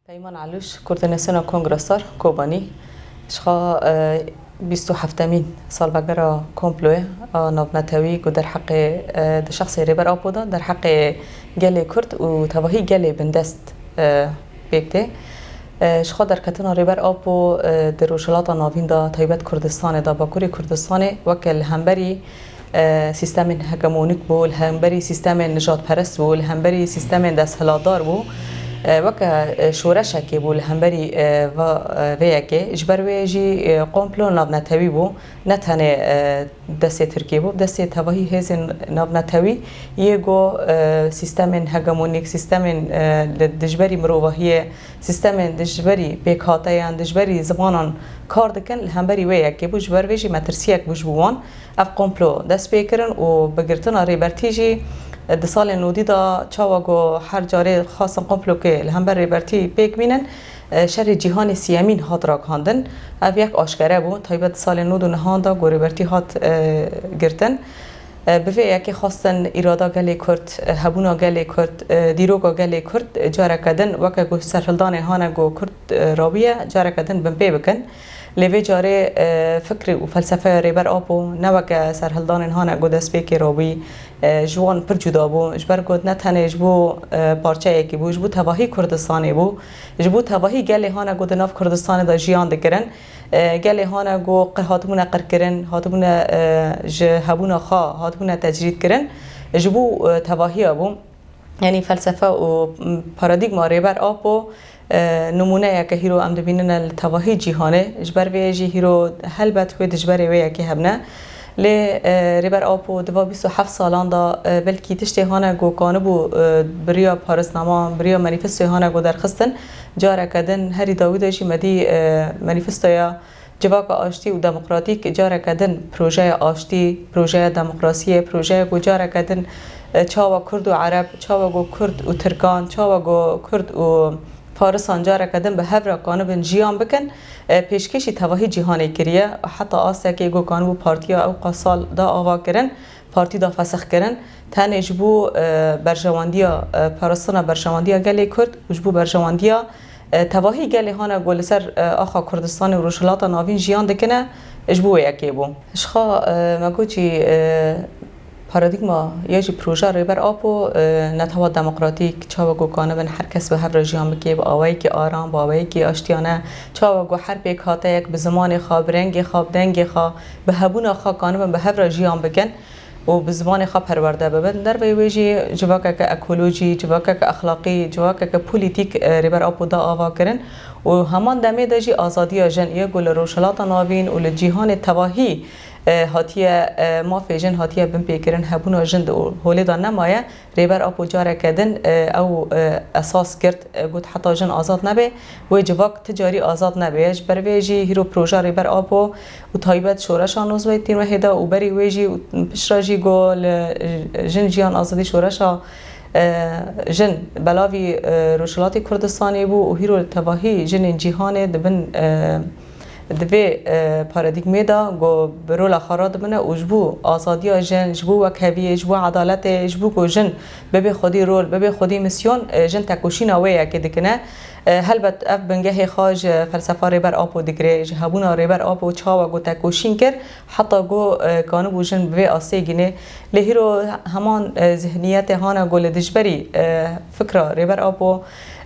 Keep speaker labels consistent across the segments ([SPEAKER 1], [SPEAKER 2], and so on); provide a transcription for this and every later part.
[SPEAKER 1] پیمان علوش کردنستان کنگرسار کوبانی شخا 27مین سالمگر کمپلوه نابنتوی و در حق در شخص ریبر آپودا در حق گل کرد و توهی گل بندست بیکته شخا در کتنا ریبر آپو در روشلات ناوین دا تایبت کردستان دا باکوری کردستان وکل همبری سیستم هگمونیک بول همبری سیستم نجات پرست بول همبری سیستم دست هلادار بول وکه شورش که بول همبری و ویاکه اجبار ویجی قمپلون نابنتوی بو نتنه دست ترکی بو دست توهی هز نابنتوی یگو سیستم هگمونیک سیستم دجبری مروحیه سیستم دجبری بیکاتیان دجبری زبانان کار دکن همبری ویاکه بو اجبار ویجی مترسیک بوش بوان اف قمپلو دست بیکرن و بگرتن ریبرتیجی ده سال نودی دا چاواگو هر جاره خاصا قمپلو که الهمبر ریبرتی پیک بینن شهر جهان سیامین هات را کاندن او یک آشکره بود تایبت سال نود نهان دا گو ریبرتی هات گرتن بفه یکی خواستن ایرادا گلی کرد هبونا گلی کرد دیروگا گلی کرد جاره کدن وکه گو سرهلدان هانه گو کرد رابیه جاره کدن بمپی بکن لیوی جاره فکر و فلسفه ریبر آبو نوکه سرهلدان هانه گو دست بیکی رابی جوان پر جدا بو اجبر گود نتنه جبو پارچه یکی بو جبو تواهی کردستانی بو جبو تواهی گلی هانه گو دناف کردستان دا جیان دکرن گلی هانه گو هاتبونه قر کرن هاتبونه هبونه خوا هاتبونه تجرید کرن جبو تواهی بو یعنی فلسفه و پارادیگما ریبر آبو نمونه یک هیرو ام دبینن التواهی جهانه اجبر ویجی هیرو هلبت و دجبر وی که هبنه ل ریبر آپو دوا 27 سالان دا بلکی تشتی هانه گو کانبو بریا پاریس نما بریا منیفستو هانه گو درخستن جاره کدن هری داوودشی مدی منیفستویا جواک آشتی و دموکراتیک جاره کدن پروژه آشتی پروژه دموکراسی پروژه گو جاره کدن چاوا کرد و عرب چاوا گو کرد و ترکان چاوا گو کرد و فارسان جاره کدن به هفره کانبن جیان بکن پیشکشی تواهی جهانی کریه حتی آسیا که گو کانبو پارتیا او قاسال دا آوا کرن پارتی دا فسخ کرن تن جبو برجواندیا پارستان برجواندیا گلی کرد جبو برجواندیا تواهی گلی هانه گل سر آخا کردستان و روشلات ناوین جیان دکنه جبو یکی بو اشخا مگو چی پارادیگما یه پروژه ریبر آپو نتوا دموکراتیک چاوگو کانبن هر کس به هر رژیم بکی با آوایی که آرام با آوایی که آشتیانه چاوگو هر پیک هاته یک به زمان خواب رنگ خواب دنگ خواب به هبون خوا کانبن به هر رژیم بکن و به زمان خواب پرورده ببن در ویجی جواکه که اکولوژی جواکه که اخلاقی جواکه که پولیتیک ریبر آپو دا آوا کرن و همان دمه دجی آزادی جن یه گل روشلات ناوین و لجیهان تواهی هاتیه ما فیجن هاتیه بم پیکرن هبون جند هولی دا نمایه ریبر آپو جاره کدن او اساس کرد گوت حتی جن آزاد نبه و جواک تجاری آزاد نبه بر ویجی هیرو پروژه ریبر آپو و تایبت شورشان نوزوی تین وحیده و بری ویجی و پشراجی گل جن جیان آزادی شورشا جن بلاوی روشلاتی کردستانی بو و هیرو تواهی جن جیهان دبن دوی پارادیگمی دا گو برول خراد بنه و جبو آزادی جن جبو وکهوی جبو عدالت جبو گو جن ببی خودی رول ببی خودی مسیون جن تکوشی نویه که دکنه هلبت اف بنگه خاج فلسفه ریبر آپو دگره جهبونا ریبر آپو چاوا گو تکوشین کر حتی گو کانو بو جن ببی آسی گینه لهیرو همان ذهنیت هانا گو لدجبری فکر ریبر آپو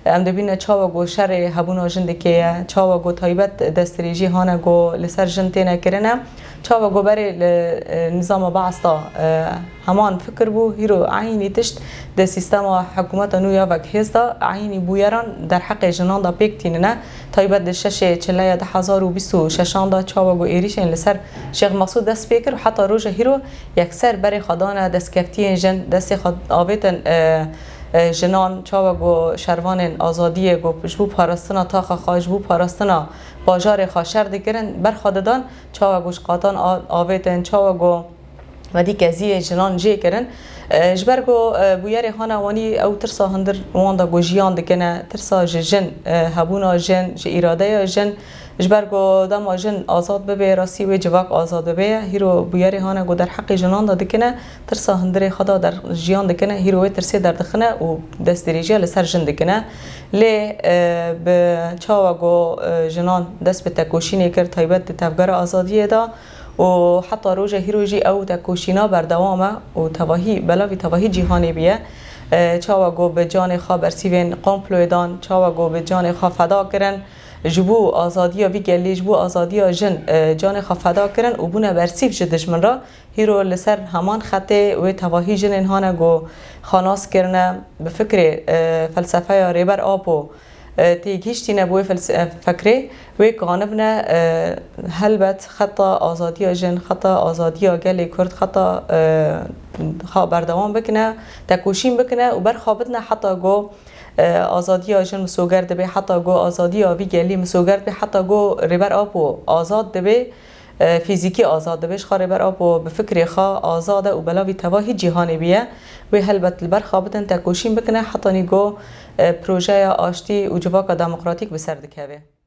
[SPEAKER 1] ام دبین چاوا گو شر هبونا جند که چاوا گو تایبت دستریجی هانه گو لسر جند تینه کرنه چاوا گو بری نظام بعضا همان فکر بو هیرو عینی تشت ده سیستم حکومت نویا وک هستا عینی بویران در حق جنان دا پیک تینه تایبت ده شش چله ده 1026 دا چاوا گو ایریشن لسر شیخ مقصود دست پیکر حتی روز هیرو یکسر بری خدانه دست کفتی جن دست خد آویتن جنان چاوگو شروان آزادی گو جبو پارستنا تاخ خواج بو پارستنا باجار خاشر دگرن برخاددان چاوگوش قاطان آویتن چاوگو و دی کزی جنان جی کرن جبرگو بویاری هانا وانی او ترسا هندر واندا گوجیان دکنه ترسا جن هبونا جن اراده جن جبرگو دما جن آزاد ببه راسی و جواک آزاد ببه هیرو بویاری هانا گو در حق جنان دا دکنه ترسا هندر خدا در جیان دکنه هیرو ترسی در دخنه و دست دریجه لسر جن دکنه لی به چاوا گو جنان دست به تکوشینی کرد تایبت تفگر آزادیه دا و حتی روز هیروجی او تکوشینا بردوامه و تواهی بلاوی تواهی جهانی بیه چاوا گو به جان خواه برسیوین قامپلویدان چاوا گو به جان خواه فدا کرن جبو آزادی وی گلی جبو آزادی جن جان خواه فدا کرن و بونه برسیف جه دشمن را هیرو لسر همان خطه و تواهی جن انهانه گو خاناس کرنه به فکر فلسفه ریبر آپو تيجيشتي نبوي فكري ويقانبنا هلبت خطا آزادی جن خطا آزادی گلی کرد خطا بردوام بکنه تکوشیم بکنه و برخوابتنا حتی گو آزادی جن مسوگرد به حتی گو آزادی وی گلی مسوگرد به حتی گو ریبر آپو آزاد دبه فیزیکی آزاد بهش خاره بر آب و به فکر خواه آزاده و بلاوی تواهی جهانی بیه و هلبت البر خوابتن تکوشیم بکنه حتی نیگو پروژه آشتی و جواک دموکراتیک بسر دکه